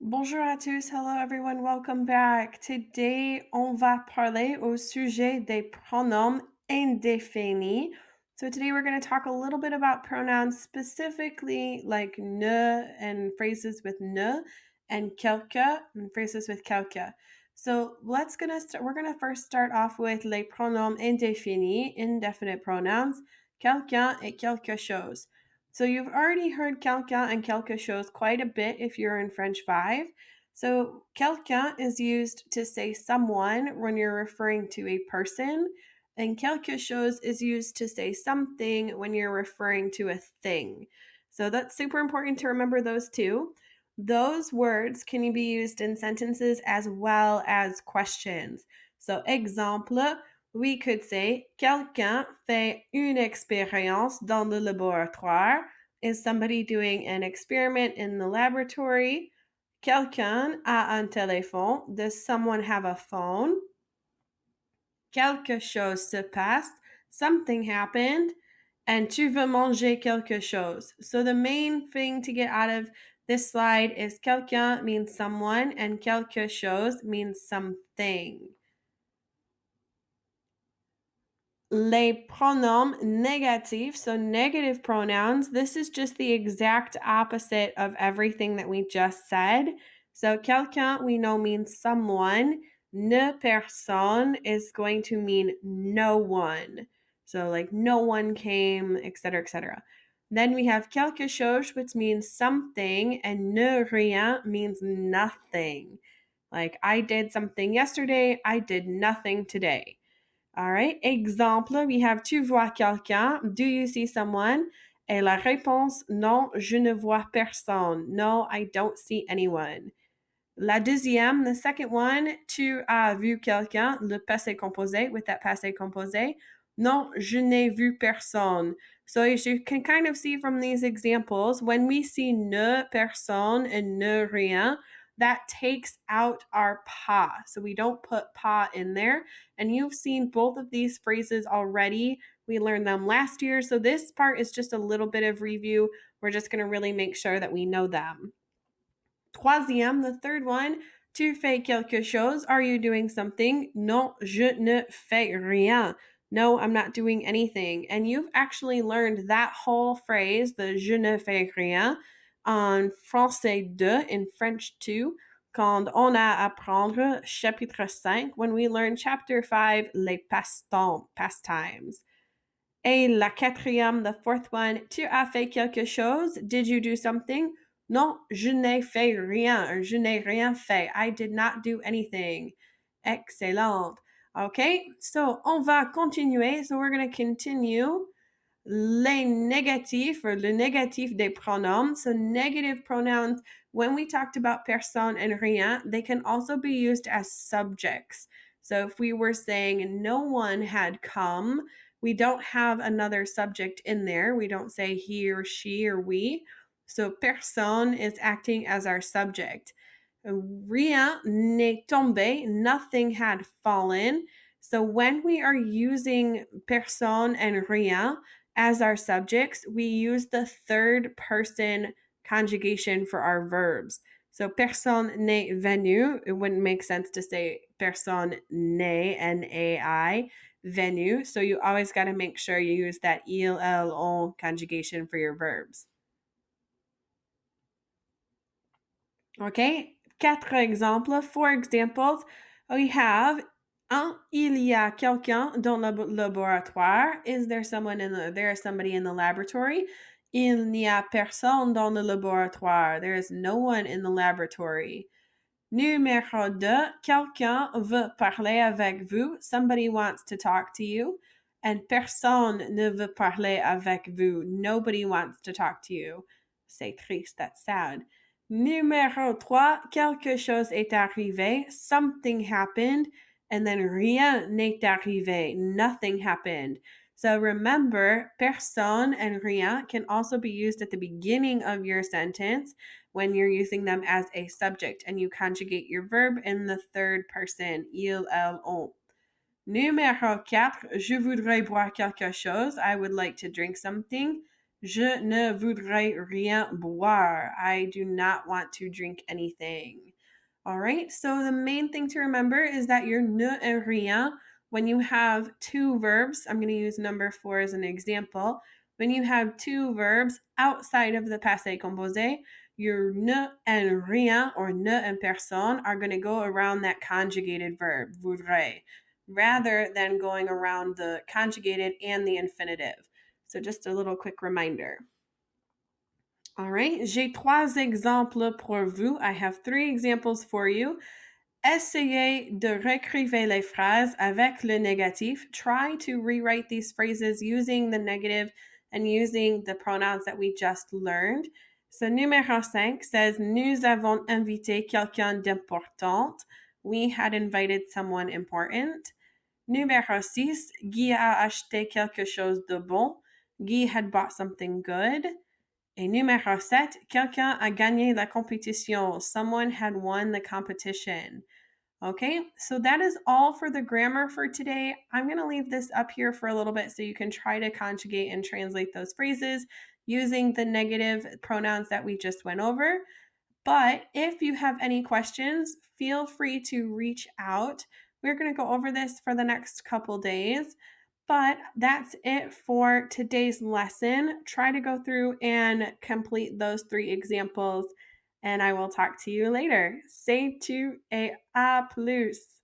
Bonjour à tous. Hello everyone. Welcome back. Today, on va parler au sujet des pronoms indéfinis. So today we're going to talk a little bit about pronouns, specifically like ne and phrases with ne and quelque and phrases with quelque. So we're going to first start off with les pronoms indéfinis, indefinite pronouns, quelqu'un et quelque chose. So you've already heard quelqu'un and quelque chose quite a bit if you're in French 5. So quelqu'un is used to say someone when you're referring to a person, and quelque chose is used to say something when you're referring to a thing. So that's super important to remember those two. Those words can be used in sentences as well as questions. So exemple, we could say quelqu'un fait une expérience dans le laboratoire. Is somebody doing an experiment in the laboratory? Quelqu'un a un téléphone. Does someone have a phone? Quelque chose se passe. Something happened. And tu veux manger quelque chose. So the main thing to get out of this slide is quelqu'un means someone and quelque chose means something. Les pronoms négatifs, so negative pronouns, this is just the exact opposite of everything that we just said. So quelqu'un we know means someone. Ne personne is going to mean no one. So like no one came, etc., etc. Then we have quelque chose, which means something, and ne rien means nothing. Like I did something yesterday, I did nothing today. All right. Exemple, we have tu vois quelqu'un? Do you see someone? Et la réponse, non, je ne vois personne. No, I don't see anyone. La deuxième, the second one, tu as vu quelqu'un? Le passé composé with that passé composé. Non, je n'ai vu personne. So as you can kind of see from these examples, when we see ne personne and ne rien, that takes out our pas. So we don't put pas in there. And you've seen both of these phrases already. We learned them last year. So this part is just a little bit of review. We're just going to really make sure that we know them. Troisième, the third one, tu fais quelque chose? Are you doing something? Non, je ne fais rien. No, I'm not doing anything. And you've actually learned that whole phrase, the je ne fais rien, en français 2, in French 2, quand on a à apprendre chapitre 5, when we learn chapter 5, les passe-temps, pastimes. Et la quatrième, the fourth one, tu as fait quelque chose? Did you do something? Non, je n'ai fait rien, or je n'ai rien fait. I did not do anything. Excellent. Okay, so on va continuer. So we're going to continue. Les négatifs, or le négatif des pronoms. So negative pronouns, when we talked about personne and rien, they can also be used as subjects. So if we were saying no one had come, we don't have another subject in there. We don't say he or she or we. So personne is acting as our subject. Rien n'est tombé, nothing had fallen. So when we are using personne and rien as our subjects, we use the third person conjugation for our verbs. So personne n'est venu, it wouldn't make sense to say personne n'est, N-A-I, venu. So you always got to make sure you use that il, elle, on conjugation for your verbs. Okay, quatre exemples, four examples. We have il y a quelqu'un dans le laboratoire. Is there someone there is somebody in the laboratory? Il n'y a personne dans le laboratoire. There is no one in the laboratory. Numéro 2, quelqu'un veut parler avec vous. Somebody wants to talk to you. And personne ne veut parler avec vous. Nobody wants to talk to you. C'est triste, that's sad. Numéro 3, quelque chose est arrivé. Something happened. And then rien n'est arrivé. Nothing happened. So remember, personne and rien can also be used at the beginning of your sentence when you're using them as a subject and you conjugate your verb in the third person, il, elle, on. Numéro 4, je voudrais boire quelque chose. I would like to drink something. Je ne voudrais rien boire. I do not want to drink anything. All right, so the main thing to remember is that your ne and rien, when you have two verbs, I'm going to use number 4 as an example. When you have two verbs outside of the passé composé, your ne and rien or ne and personne are going to go around that conjugated verb, voudrais, rather than going around the conjugated and the infinitive. So just a little quick reminder. All right, j'ai 3 exemples pour vous. I have 3 examples for you. Essayez de réécrire les phrases avec le négatif. Try to rewrite these phrases using the negative and using the pronouns that we just learned. So numéro 5 says, nous avons invité quelqu'un d'important. We had invited someone important. Numéro 6, Guy a acheté quelque chose de bon. Guy had bought something good. Et numéro 7, quelqu'un a gagné la compétition. Someone had won the competition. Okay, so that is all for the grammar for today. I'm going to leave this up here for a little bit so you can try to conjugate and translate those phrases using the negative pronouns that we just went over. But if you have any questions, feel free to reach out. We're going to go over this for the next couple days. But that's it for today's lesson. Try to go through and complete those 3 examples, and I will talk to you later. Say tu et à plus.